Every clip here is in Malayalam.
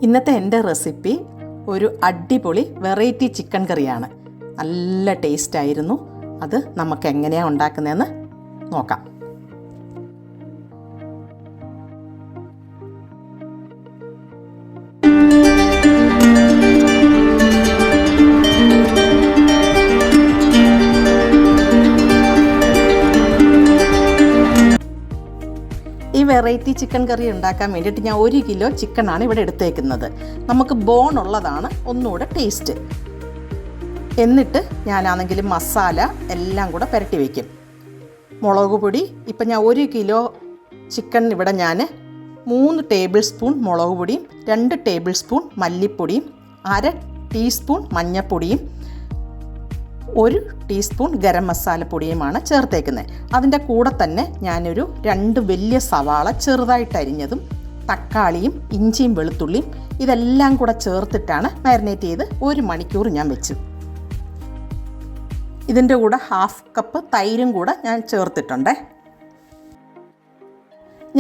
ഇന്നത്തെ എൻ്റെ റെസിപ്പി ഒരു അടിപൊളി വെറൈറ്റി ചിക്കൻ കറിയാണ്. നല്ല ടേസ്റ്റായിരുന്നു. അത് നമുക്ക് എങ്ങനെയാണ് ഉണ്ടാക്കുന്നതെന്ന് നോക്കാം. ഈ വെറൈറ്റി ചിക്കൻ കറി ഉണ്ടാക്കാൻ വേണ്ടിയിട്ട് ഞാൻ 1 കിലോ ചിക്കനാണ് ഇവിടെ എടുത്തേക്കുന്നത്. നമുക്ക് ബോൺ ഉള്ളതാണ് ഒന്നുകൂടെ ടേസ്റ്റ്. എന്നിട്ട് ഞാനാണെങ്കിൽ മസാല എല്ലാം കൂടെ പുരട്ടി വയ്ക്കും. മുളക് പൊടി ഇപ്പം ഞാൻ 1 കിലോ ചിക്കൻ ഇവിടെ ഞാൻ 3 ടേബിൾ സ്പൂൺ മുളക് പൊടിയും 2 ടേബിൾ സ്പൂൺ മല്ലിപ്പൊടിയും 1/2 ടീസ്പൂൺ മഞ്ഞൾപ്പൊടിയും 1 ടീസ്പൂൺ ഗരം മസാലപ്പൊടിയുമാണ് ചേർത്തേക്കുന്നത്. അതിൻ്റെ കൂടെ തന്നെ ഞാനൊരു 2 വലിയ സവാള ചെറുതായിട്ട് അരിഞ്ഞതും തക്കാളിയും ഇഞ്ചിയും വെളുത്തുള്ളിയും ഇതെല്ലാം കൂടെ ചേർത്തിട്ടാണ് മാരിനേറ്റ് ചെയ്ത് 1 മണിക്കൂർ ഞാൻ വെച്ചു. ഇതിൻ്റെ കൂടെ 1/2 കപ്പ് തൈരും കൂടെ ഞാൻ ചേർത്തിട്ടുണ്ട്.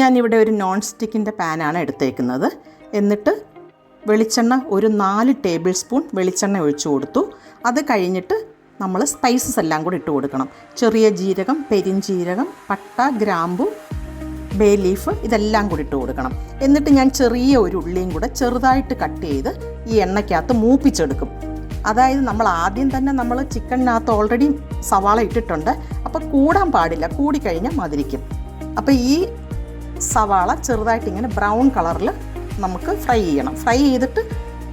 ഞാനിവിടെ ഒരു നോൺ സ്റ്റിക്കിൻ്റെ പാനാണ് എടുത്തേക്കുന്നത്. എന്നിട്ട് വെളിച്ചെണ്ണ ഒരു 4 ടേബിൾ സ്പൂൺ വെളിച്ചെണ്ണ ഒഴിച്ചു കൊടുത്തു. അത് കഴിഞ്ഞിട്ട് നമ്മൾ സ്പൈസസ് എല്ലാം കൂടി ഇട്ട് കൊടുക്കണം. ചെറിയ ജീരകം, പെരിഞ്ജീരകം, പട്ട, ഗ്രാമ്പു, ബേ ലീഫ് ഇതെല്ലാം കൂടി ഇട്ട് കൊടുക്കണം. എന്നിട്ട് ഞാൻ ചെറിയ ഒരു ഉള്ളിയും കൂടെ ചെറുതായിട്ട് കട്ട് ചെയ്ത് ഈ എണ്ണയ്ക്കകത്ത് മൂപ്പിച്ചെടുക്കും. അതായത് നമ്മൾ ആദ്യം തന്നെ നമ്മൾ ചിക്കനകത്ത് ഓൾറെഡി സവാള ഇട്ടിട്ടുണ്ട്. അപ്പോൾ കൂടാൻ പാടില്ല, കൂടിക്കഴിഞ്ഞാൽ മതിരിക്കും. അപ്പോൾ ഈ സവാള ചെറുതായിട്ട് ഇങ്ങനെ ബ്രൗൺ കളറിൽ നമുക്ക് ഫ്രൈ ചെയ്യണം. ഫ്രൈ ചെയ്തിട്ട്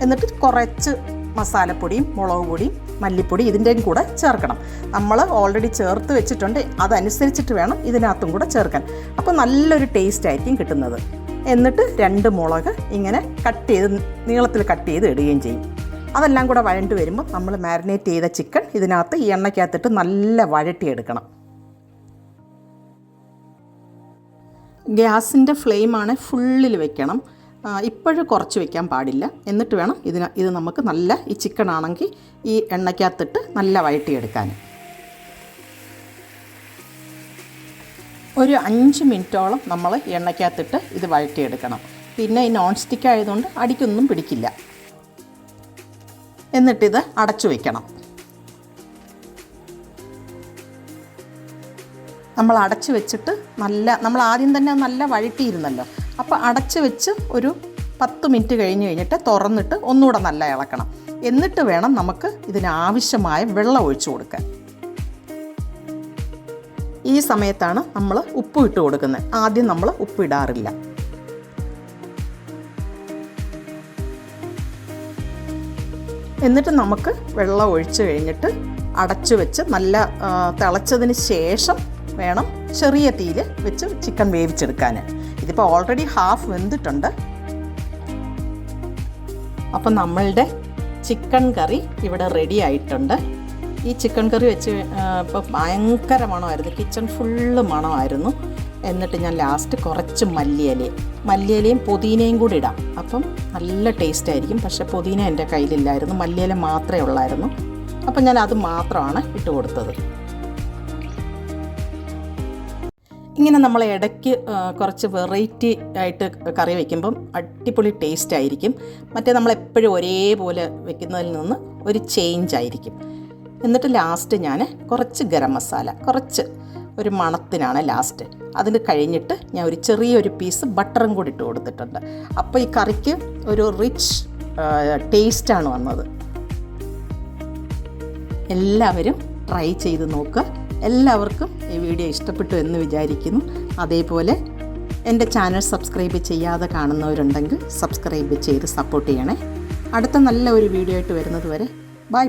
എന്നിട്ട് കുറച്ച് മസാലപ്പൊടിയും മുളക് പൊടിയും മല്ലിപ്പൊടി ഇതിൻ്റെയും കൂടെ ചേർക്കണം. നമ്മൾ ഓൾറെഡി ചേർത്ത് വെച്ചിട്ടുണ്ട്, അതനുസരിച്ചിട്ട് വേണം ഇതിനകത്തും കൂടെ ചേർക്കാൻ. അപ്പോൾ നല്ലൊരു ടേസ്റ്റ് ആയിരിക്കും കിട്ടുന്നത്. എന്നിട്ട് 2 മുളക് ഇങ്ങനെ കട്ട് ചെയ്ത് നീളത്തിൽ കട്ട് ചെയ്ത് ഇടുകയും ചെയ്യും. അതെല്ലാം കൂടെ വഴണ്ട് വരുമ്പോൾ നമ്മൾ മാരിനേറ്റ് ചെയ്ത ചിക്കൻ ഇതിനകത്ത് ഈ എണ്ണയ്ക്കകത്തിട്ട് നല്ല വഴട്ടിയെടുക്കണം. ഗ്യാസിൻ്റെ ഫ്ലെയിമാണ് ഫുള്ളിൽ വെക്കണം. ഇപ്പോഴും കുറച്ച് വയ്ക്കാൻ പാടില്ല. എന്നിട്ട് വേണം ഇത് നമുക്ക് നല്ല ഈ ചിക്കൻ ആണെങ്കിൽ ഈ എണ്ണയ്ക്കകത്തിട്ട് നല്ല വഴട്ടിയെടുക്കാൻ. ഒരു 5 മിനിറ്റോളം നമ്മൾ എണ്ണയ്ക്കകത്തിട്ട് ഇത് വഴട്ടിയെടുക്കണം. പിന്നെ ഈ നോൺ സ്റ്റിക്ക് ആയതുകൊണ്ട് അടിക്കൊന്നും പിടിക്കില്ല. എന്നിട്ടിത് അടച്ചു വയ്ക്കണം. നമ്മൾ അടച്ചു വെച്ചിട്ട് നമ്മൾ ആദ്യം തന്നെ നല്ല വഴട്ടിയിരുന്നല്ലോ. അപ്പോൾ അടച്ച് വെച്ച് ഒരു 10 മിനിറ്റ് കഴിഞ്ഞിട്ട് തുറന്നിട്ട് ഒന്നുകൂടെ നല്ല ഇളക്കണം. എന്നിട്ട് വേണം നമുക്ക് ഇതിനാവശ്യമായ വെള്ളം ഒഴിച്ചു കൊടുക്കാൻ. ഈ സമയത്താണ് നമ്മൾ ഉപ്പ് ഇട്ട് കൊടുക്കുന്നത്. ആദ്യം നമ്മൾ ഉപ്പ് ഇടാറില്ല. എന്നിട്ട് നമുക്ക് വെള്ളം ഒഴിച്ച് കഴിഞ്ഞിട്ട് അടച്ചു വെച്ച് നല്ല തിളച്ചതിന് ശേഷം വേണം ചെറിയ തീയിൽ വെച്ച് ചിക്കൻ വേവിച്ചെടുക്കാൻ. ഇതിപ്പോൾ ഓൾറെഡി ഹാഫ് വെന്തിട്ടുണ്ട്. അപ്പം നമ്മളുടെ ചിക്കൻ കറി ഇവിടെ റെഡി ആയിട്ടുണ്ട്. ഈ ചിക്കൻ കറി വെച്ച് ഇപ്പോൾ ഭയങ്കര മണമായിരുന്നു. Kitchen full മണമായിരുന്നു. എന്നിട്ട് ഞാൻ ലാസ്റ്റ് കുറച്ച് മല്ലിയിലയും പുതിനയും കൂടി ഇടാം. അപ്പം നല്ല ടേസ്റ്റ് ആയിരിക്കും. പക്ഷേ പുതിന എൻ്റെ കയ്യിലില്ലായിരുന്നു, മല്ലിയില മാത്രമേ ഉള്ളായിരുന്നു. അപ്പം ഞാൻ അത് മാത്രമാണ് ഇട്ട് കൊടുത്തത്. ഇങ്ങനെ നമ്മൾ ഇടയ്ക്ക് കുറച്ച് വെറൈറ്റി ആയിട്ട് കറി വയ്ക്കുമ്പം അടിപൊളി ടേസ്റ്റ് ആയിരിക്കും. മറ്റേ നമ്മളെപ്പോഴും ഒരേപോലെ വെക്കുന്നതിൽ നിന്ന് ഒരു ചേഞ്ച് ആയിരിക്കും. എന്നിട്ട് ലാസ്റ്റ് ഞാൻ കുറച്ച് ഗരം മസാല, കുറച്ച് ഒരു മണത്തിനാണ് ലാസ്റ്റ്. അതിന് കഴിഞ്ഞിട്ട് ഞാൻ ഒരു ചെറിയൊരു പീസ് ബട്ടറും കൂടി ഇട്ട് കൊടുത്തിട്ടുണ്ട്. അപ്പോൾ ഈ കറിക്ക് ഒരു റിച്ച് ടേസ്റ്റാണ് വന്നത്. എല്ലാവരും ട്രൈ ചെയ്ത് നോക്കുക. എല്ലാവർക്കും ഈ വീഡിയോ ഇഷ്ടപ്പെട്ടു എന്ന് വിചാരിക്കുന്നു. അതേപോലെ എൻ്റെ ചാനൽ സബ്സ്ക്രൈബ് ചെയ്യാതെ കാണുന്നവരുണ്ടെങ്കിൽ സബ്സ്ക്രൈബ് ചെയ്ത് സപ്പോർട്ട് ചെയ്യണേ. അടുത്ത നല്ല ഒരു വീഡിയോ ആയിട്ട് വരുന്നത് വരെ ബൈ.